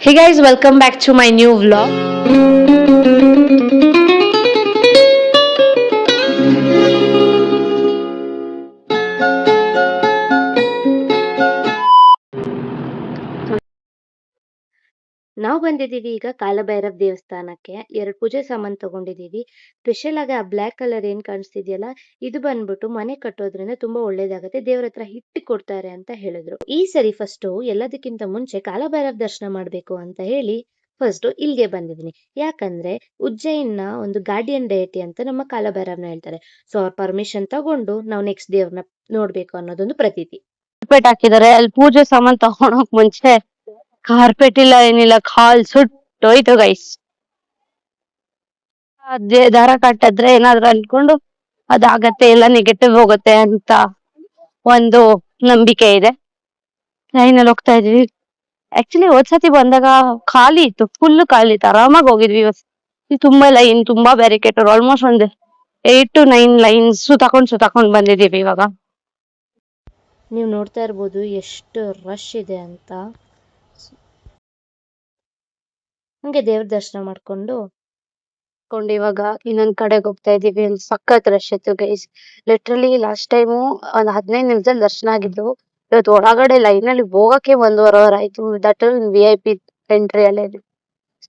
Hey guys, welcome back to my new vlog. ನಾವು ಬಂದಿದ್ದೀವಿ ಈಗ ಕಾಲಭೈರವ್ ದೇವಸ್ಥಾನಕ್ಕೆ. ಎರಡು ಪೂಜೆ ಸಾಮಾನು ತಗೊಂಡಿದ್ದೀವಿ. ಸ್ಪೆಷಲ್ ಆಗಿ ಆ ಬ್ಲ್ಯಾಕ್ ಕಲರ್ ಏನ್ ಕಾಣಿಸ್ತಿದೆಯಲ್ಲ, ಇದು ಬಂದ್ಬಿಟ್ಟು ಮನೆ ಕಟ್ಟೋದ್ರಿಂದ ತುಂಬಾ ಒಳ್ಳೇದಾಗುತ್ತೆ. ದೇವ್ರ ಹತ್ರ ಹಿಟ್ಟು ಕೊಡ್ತಾರೆ ಅಂತ ಹೇಳಿದ್ರು. ಈ ಸರಿ ಫಸ್ಟ್ ಎಲ್ಲದಕ್ಕಿಂತ ಮುಂಚೆ ಕಾಲಭೈರವ್ ದರ್ಶನ ಮಾಡ್ಬೇಕು ಅಂತ ಹೇಳಿ ಫಸ್ಟ್ ಇಲ್ಲಿಗೆ ಬಂದಿದ್ದೀನಿ. ಯಾಕಂದ್ರೆ ಉಜ್ಜಯಿನ್ನ ಒಂದು ಗಾರ್ಡಿಯನ್ ಡೇಟಿ ಅಂತ ನಮ್ಮ ಕಾಲಭೈರವ್ನ ಹೇಳ್ತಾರೆ. ಸೊ ಅವ್ರ ಪರ್ಮಿಷನ್ ತಗೊಂಡು ನಾವು ನೆಕ್ಸ್ಟ್ ದೇವ್ರನ್ನ ನೋಡ್ಬೇಕು ಅನ್ನೋದೊಂದು ಪ್ರತೀತಿ. ಕಾರ್ಪೆಟ್ ಹಾಕಿದ್ದಾರೆ. ಅಲ್ಲಿ ಪೂಜೆ ಸಾಮಾನು ತಗೊಳಕ್ ಮುಂಚೆ ಕಾರ್ಪೆಟ್ ಇಲ್ಲ ಏನಿಲ್ಲ, ಕಾಲ್ ಸುಟ್ಟೋಯ್ತು ಗೈಸ್. ದಾರ ಕಟ್ಟಿದ್ರೆ ಏನಾದ್ರು ಅನ್ಕೊಂಡು ಅದಾಗತ್ತೆ, ಎಲ್ಲ ನೆಗೆಟಿವ್ ಹೋಗುತ್ತೆ ಅಂತ ಒಂದು ನಂಬಿಕೆ ಇದೆ. ಲೈನಲ್ಲಿ ಹೋಗ್ತಾ ಇದೀವಿ. ಆಕ್ಚುಲಿ ಹೋದ್ಸತಿ ಬಂದಾಗ ಖಾಲಿ ಇತ್ತು, ಫುಲ್ ಖಾಲಿ ಇತ್ತು, ಆರಾಮಾಗಿ ಹೋಗಿದ್ವಿ. ಇವತ್ತು ತುಂಬಾ ಲೈನ್, ತುಂಬಾ ಬ್ಯಾರಿಕೇಡ್, ಆಲ್ಮೋಸ್ಟ್ ಒಂದು 8 to 9 ಲೈನ್ಸ್ ಸುತ್ತಾಕೊಂಡ್ ಬಂದಿದೀವಿ ಇವಾಗ. ನೀವು ನೋಡ್ತಾ ಇರ್ಬೋದು ಎಷ್ಟು ರಶ್ ಇದೆ ಅಂತ. ಹಂಗೆ ದೇವ್ರ ದರ್ಶನ ಮಾಡ್ಕೊಂಡು ಇವಾಗ ಇನ್ನೊಂದ್ ಕಡೆಗೆ ಹೋಗ್ತಾ ಇದೀವಿ. ಅಲ್ಲಿ ಸಖತ್ ರಶ್ ಇತ್ತು ಗೈಸ್. ಲಿಟ್ರಲಿ ಲಾಸ್ಟ್ ಟೈಮು ಒಂದ್ 15 ನಿಮಿಷದಲ್ಲಿ ದರ್ಶನ ಆಗಿದ್ದು. ಇವತ್ತು ಒಳಗಡೆ ಲೈನ್ ಅಲ್ಲಿ ಹೋಗಕ್ಕೆ 1.5 hour ಆಯ್ತು. ದಟ್ VIP ಎಂಟ್ರಿ ಅಲ್ಲೇ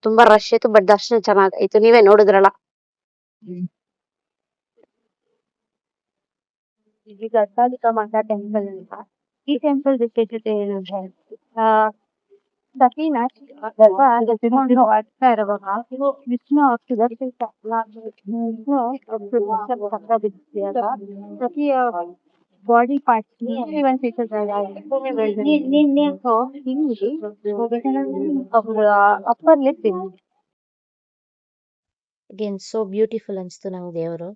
ತುಂಬಾ ರಶ್ ಇತ್ತು, ಬಟ್ ದರ್ಶನ ಚೆನ್ನಾಗಾಯ್ತು. ನೀವೇ ನೋಡಿದ್ರಲ್ಲ. ಇಲ್ಲಿ ಅಟ್ಟಾಲಿಕಾ ಮಾತಾ ಟೆಂಪಲ್ ಅಂತ. ಈ ಟೆಂಪಲ್ ವಿಶೇಷತೆ ಏನಂದ್ರೆ ಸಖೀನ ಗರ್ಭ ಆಗ್ತಾ ಇರುವಾಗ ವಿಷ್ಣು ಸುದರ್ಶನ ಸಖಿಯ body parts upper lip again so beautiful ಅನ್ಸ್ತು ನಂಗೆ ದೇವರು.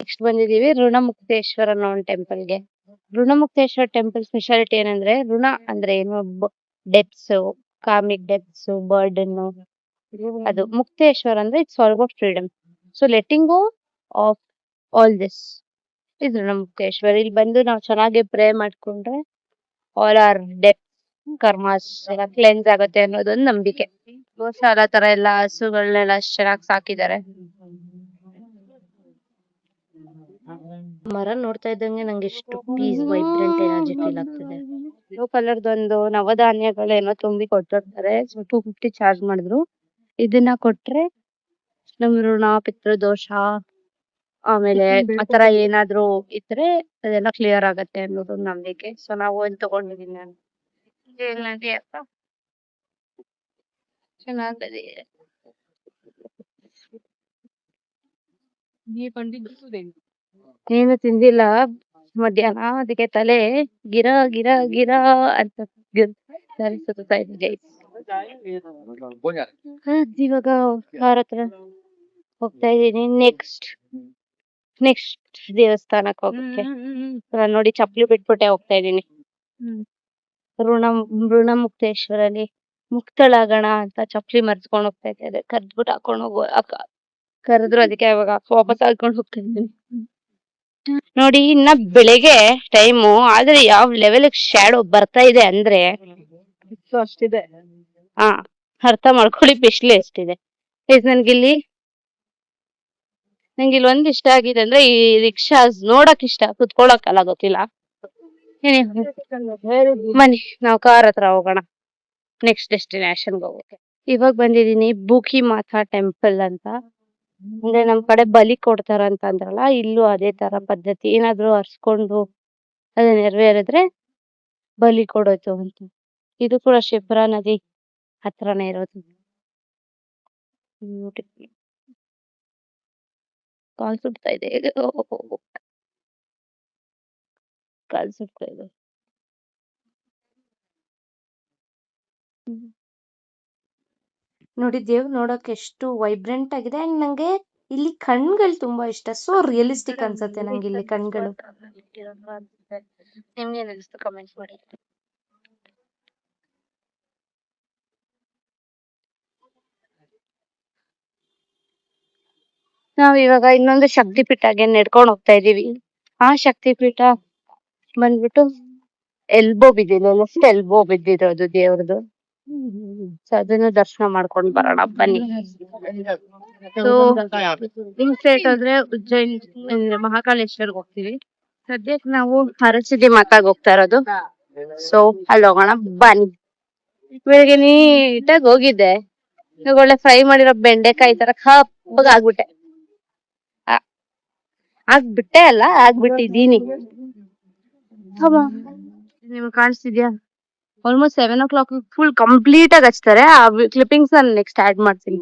ನೆಕ್ಸ್ಟ್ ಬಂದಿದೀವಿ ಋಣಮುಕ್ತೇಶ್ವರ ಅನ್ನೋ ಒಂದು ಟೆಂಪಲ್ಗೆ. ಋಣಮುಕ್ತೇಶ್ವರ ಟೆಂಪಲ್ ಸ್ಪೆಷಾಲಿಟಿ ಏನಂದ್ರೆ, ಋಣ ಅಂದ್ರೆ ಏನು, ಡೆಪ್ಸ್, ಕಾಮಿಕ್ ಡೆಪ್ಸ್, ಬರ್ಡನ್. ಅದು ಮುಕ್ತೇಶ್ವರ ಅಂದ್ರೆ it's all about freedom. So letting go of all this is Runamukteshwara. ಇಲ್ಲಿ ಬಂದು ನಾವು ಚೆನ್ನಾಗಿ ಪ್ರೇ ಮಾಡ್ಕೊಂಡ್ರೆ ಆಲ್ ಆರ್ ಡೆಪ್ಸ್, ಕರ್ಮಾಸ್ ಎಲ್ಲ ಕ್ಲೆನ್ಸ್ ಆಗುತ್ತೆ ಅನ್ನೋದೊಂದು ನಂಬಿಕೆ. ಗೋಶಾಲಾ ತರ ಎಲ್ಲ ಹಸುಗಳನ್ನೆಲ್ಲ ಚೆನ್ನಾಗಿ ಸಾಕಿದ್ದಾರೆ. ಮರ ನೋಡ್ತಾ ಇದ್ದಂಗೆ ನಂಗೆ ಎಷ್ಟು ಪೀಸ್, ವೈಬ್ರೆಂಟ್ ಎನರ್ಜಿ ಫೀಲ್ ಆಗ್ತಿದೆ. ಬ್ಲೂ ಕಲರ್ದೊಂದು ನವಧಾನ್ಯಗಳೇನೋ ತುಂಬಿ ಕೊಟ್ಟಿರ್ತಾರೆ. 250 ಚಾರ್ಜ್ ಮಾಡಿದ್ರು. ಇದನ್ನ ಕೊಟ್ರೆ ನಮ್ ಋಣ, ಪಿತೃದೋಷ, ಆಮೇಲೆ ಆತರ ಏನಾದ್ರು ಇದ್ರೆ ಅದೆಲ್ಲ ಕ್ಲಿಯರ್ ಆಗತ್ತೆ ಅನ್ನೋದು ನಂಬಿಕೆ. ಸೊ ನಾವು ಒಂದು ತಗೊಂಡಿದೀನಿ ನಾನು. ಚೆನ್ನಾಗಿದೆ. ನೀನು ತಿಂದಿಲ್ಲ ಮಧ್ಯಾಹ್ನ, ಅದಕ್ಕೆ ತಲೆ ಗಿರ ಗಿರ ಗಿರ ಅಂತ ಸುತ್ತಾ ಇದೆ ಗೈಸ್. ಇವಾಗ ಅವ್ರ ಹತ್ರ ಹೋಗ್ತಾ ಇದೀನಿ. ನೆಕ್ಸ್ಟ್ ದೇವಸ್ಥಾನಕ್ಕೆ ಹೋಗಕ್ಕೆ ನಾನ್ ನೋಡಿ ಚಪ್ಪಲಿ ಬಿಟ್ಬಿಟ್ಟೆ ಹೋಗ್ತಾ ಇದೀನಿ. ಋಣಮುಕ್ತೇಶ್ವರಲ್ಲಿ ಮುಕ್ತಳಾಗೋಣ ಅಂತ ಚಪ್ಪಲಿ ಮರ್ಸ್ಕೊಂಡ್ ಹೋಗ್ತಾ ಇದ್ದಾರೆ. ಕರ್ದ್ಬಿಟ್ಟು ಹಾಕೊಂಡು ಕರೆದ್ರು, ಅದಕ್ಕೆ ಇವಾಗ ವಾಪಸ್ ಹಾಕೊಂಡು ಹೋಗ್ತಾ ಇದ್ದೀನಿ. ನೋಡಿ, ಇನ್ನ ಬೆಳಿಗ್ಗೆ ಟೈಮು, ಆದ್ರೆ ಯಾವ ಲೆವೆಲ್ ಶ್ಯಾಡೋ ಬರ್ತಾ ಇದೆ ಅಂದ್ರೆ ಅಷ್ಟಿದೆ. ಅರ್ಥ ಮಾಡ್ಕೊಳ್ಳಿ ಬಿಸ್ಲು ಎಷ್ಟಿದೆ. ನಂಗಿಲ್ಲಿ ಒಂದ್ ಇಷ್ಟ ಆಗಿದೆ ಅಂದ್ರೆ, ಈ ರಿಕ್ಷಾ ನೋಡಕ್ ಇಷ್ಟ, ಕುತ್ಕೊಳಕ್ಕಲ್ಲ, ಗೊತ್ತಿಲ್ಲ. ಬನ್ನಿ ನಾವು ಕಾರ್ ಹತ್ರ ಹೋಗೋಣ ನೆಕ್ಸ್ಟ್ ಡೆಸ್ಟಿನೇಷನ್ಗೆ ಹೋಗೋಕೆ. ಇವಾಗ ಬಂದಿದೀನಿ ಬೂಕಿ ಮಾತಾ ಟೆಂಪಲ್ ಅಂತ. ಅಂದ್ರೆ ನಮ್ ಕಡೆ ಬಲಿ ಕೊಡ್ತಾರ ಅಂತ ಅಂದ್ರಲ್ಲ, ಇಲ್ಲೂ ಅದೇ ತರ ಪದ್ಧತಿ. ಏನಾದ್ರು ಅರ್ಸ್ಕೊಂಡು ಅದು ನೆರವೇರಿದ್ರೆ ಬಲಿ ಕೊಡೋದು ಅಂತ. ಇದು ಕೂಡ ಶಿಪ್ರಾ ನದಿ ಹತ್ರನೇ ಇರೋದು. ಕಾಲ್ ಸುಡ್ತಾ ಇದೆ, ಕಾಲ್ ಸುಡ್ತಾ ಇದೆ. ನೋಡಿ, ದೇವ್ರು ನೋಡಕ್ ಎಷ್ಟು ವೈಬ್ರೆಂಟ್ ಆಗಿದೆ. ಅಂಡ್ ನಂಗೆ ಇಲ್ಲಿ ಕಣ್ಗಳು ತುಂಬಾ ಇಷ್ಟ. ಸೊ ರಿಯಲಿಸ್ಟಿಕ್ ಅನ್ಸುತ್ತೆ ನಂಗೆ ಇಲ್ಲಿ ಕಣ್ಗಳು. ನಿಮ್ಗೆ ಅನಿಸ್ತು ಕಮೆಂಟ್ ಮಾಡಿ. ನಾವ್ ಇವಾಗ ಇನ್ನೊಂದು ಶಕ್ತಿ ಪೀಠಗೆ ನಡ್ಕೊಂಡು ಹೋಗ್ತಾ ಇದೀವಿ. ಆ ಶಕ್ತಿ ಪೀಠ ಬಂದ್ಬಿಟ್ಟು ಎಲ್ಬೋ ಬಿದ್ದಿಲ್ಲ, ಲೆಫ್ಟ್ ಎಲ್ಬೋ ಬಿದ್ದಿರೋದು ದೇವ್ರದ್ದು. ಸೊ ಅದನ್ನ ದರ್ಶನ ಮಾಡ್ಕೊಂಡ್ ಬರೋಣ ಬನ್ನಿ. ಸೊ ಇನ್ಸ್ಟೇಟ್ ಆದ್ರೆ ಉಜ್ಜಯಿನ್ ಅಂದ್ರೆ ಮಹಾಕಾಳೇಶ್ವರ್ಗೆ ಹೋಗ್ತೀವಿ. ಸದ್ಯಕ್ಕೆ ನಾವು ಹರಸಿದ್ದಿ ಮಾತಾಗ ಹೋಗ್ತಾ ಇರೋದು. ಸೊ ಅಲ್ಲಿ ಹೋಗೋಣ ಬನ್ನಿ. ಬೆಳಿಗ್ಗೆ ನೀಟಾಗಿ ಹೋಗಿದ್ದೆ, ಇವಾಗ ಒಳ್ಳೆ ಫ್ರೈ ಮಾಡಿರೋ ಬೆಂಡೆಕಾಯಿ ತರ ಕಪ್ಪಗ ಆಗ್ಬಿಟ್ಟೆ. ಆಗ್ಬಿಟ್ಟೆ ಅಲ್ಲ, ಆಗ್ಬಿಟ್ಟಿದೀನಿ. ನಿಮ್ಗೆ ಕಾಣಿಸ್ತಿದ್ಯಾ? ಆಲ್ಮೋಸ್ಟ್ 7 o'clock ಫುಲ್ ಕಂಪ್ಲೀಟ್ ಆಗಿ ಹಚ್ತಾರೆ. ಆ ಕ್ಲಿಪ್ಪಿಂಗ್ಸ್ ನಾನು ನೆಕ್ಸ್ಟ್ ಆಡ್ ಮಾಡ್ತೀನಿ.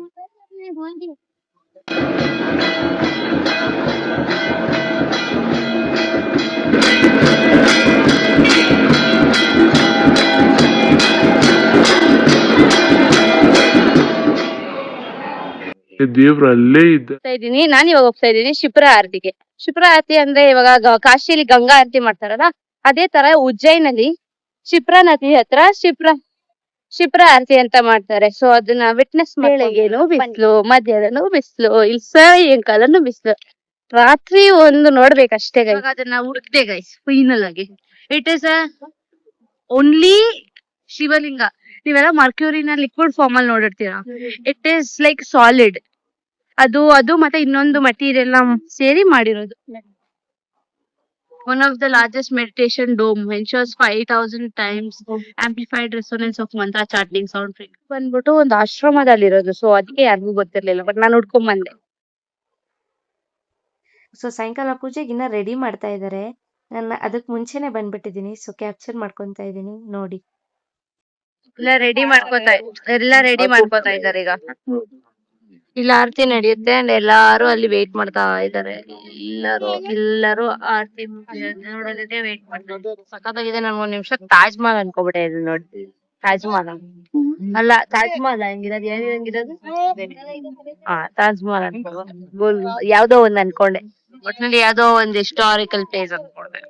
ದೇವ್ರ ಅಲ್ಲೇ ಇದ್ದ. ನಾನು ಇವಾಗ ಹೋಗ್ತಾ ಇದ್ದೀನಿ ಶಿಪ್ರ ಆರತಿಗೆ. ಶಿಪ್ರ ಆರತಿ ಅಂದ್ರೆ ಇವಾಗ ಕಾಶಿಯಲ್ಲಿ ಗಂಗಾ ಆರತಿ ಮಾಡ್ತಾರಲ್ಲ, ಅದೇ ತರ ಉಜ್ಜಯಿನಲ್ಲಿ ಶಿಪ್ರಾ ನದಿ ಹತ್ರ ಶಿಪ್ರ ಆರತಿ ಅಂತ ಮಾಡ್ತಾರೆ. ಸೊ ಅದನ್ನ ವಿಟ್ನೆಸ್ ಬೆಳಗ್ಗೆನೂ ಬಿಸ್ಲು, ಮಧ್ಯಾಹ್ನನೂ ಬಿಸ್ಲು, ಇಲ್ಲಿ ಸಾಯಂಕಾಲನೂ ಬಿಸ್ಲು, ರಾತ್ರಿ ಒಂದು ನೋಡ್ಬೇಕಷ್ಟೇ ಗೈಸ್. ಅದನ್ನ ಹುಡುಕ್ದೆ ಗೈಸ್ ಫೈನಲ್ ಆಗಿ. It is only Shivalinga. ನೀವೆಲ್ಲ ಮರ್ಕ್ಯೂರಿನ ಲಿಕ್ವಿಡ್ ಫಾರ್ಮ್ ಅಲ್ಲಿ ನೋಡಿರ್ತೀರಾ. It is like solid. ಅದು ಮತ್ತೆ ಇನ್ನೊಂದು ಮಟೀರಿಯಲ್ ಸೇರಿ ಮಾಡಿರೋದು. One of the largest meditation dome ensures 5000 times amplified resonance of mantra chanting sound frequency. ಬಂದ್ಬಿಟ್ಟು ಒಂದು ಆಶ್ರಮದಲ್ಲಿರೋದು. ಸೊ ಅದಕ್ಕೆ ಯಾರಿಗೂ ಗೊತ್ತಿರ್ಲಿಲ್ಲ, ಬಟ್ ನಾನು ಹುಡ್ಕೊಂಡ್ ಬಂದೆ. ಸೊ ಸಾಯಂಕಾಲ ಪೂಜೆಗೆ ಇನ್ನ ರೆಡಿ ಮಾಡ್ತಾ ಇದ್ದಾರೆ. ನಾನು ಅದಕ್ಕೆ ಮುಂಚೆನೆ ಬಂದ್ಬಿಟ್ಟಿದ್ದೀನಿ. ಸೊ ಕ್ಯಾಪ್ಚರ್ ಮಾಡ್ಕೊಂತಾ ಇದ್ದೀನಿ ನೋಡಿ. ಎಲ್ಲ ರೆಡಿ ಮಾಡ್ಕೋತಾ ಇದ್ದಾರೆ ಈಗ. ಇಲ್ಲಿ ಆರತಿ ನಡೆಯುತ್ತೆ ಅಂಡ್ ಎಲ್ಲಾರು ಅಲ್ಲಿ ವೇಟ್ ಮಾಡ್ತಾ ಇದ್ದಾರೆ. ಎಲ್ಲರೂ ಆರತಿ ನೋಡೋದಕ್ಕೆ ವೇಟ್ ಮಾಡ್ತಾರೆ. ಸಖತ್ತಾಗಿದೆ. ನನ್ಗೆ ಒಂದ್ ನಿಮಿಷ ತಾಜ್ ಮಹಲ್ ಅನ್ಕೋಬಿಟ್ಟೆ ಇದು ನೋಡಿ. ತಾಜ್ ಮಹಲ್ ಅಲ್ಲ, ತಾಜ್ ಮಹಲ್ ಹಂಗಿರೋದು ಏನಿರಂಗಿರೋದು ತಾಜ್ ಮಹಲ್ ಅನ್ಕೋ, ಯಾವ್ದೋ ಒಂದ್ ಅನ್ಕೊಂಡೆ. ಒಟ್ನಲ್ಲಿ ಯಾವ್ದೋ ಒಂದ್ ಹಿಸ್ಟಾರಿಕಲ್ ಪ್ಲೇಸ್ ಅನ್ಕೊಂಡೆ.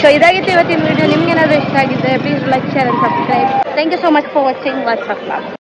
ಸೊ ಇದಾಗಿತ್ತು ಇವತ್ತಿನ ವಿಡಿಯೋ. ನಿಮ್ಗೆ ಏನಾದ್ರು ಇಷ್ಟ ಆಗಿದ್ರೆ please like share and subscribe. Thank you so much for watching. What's up.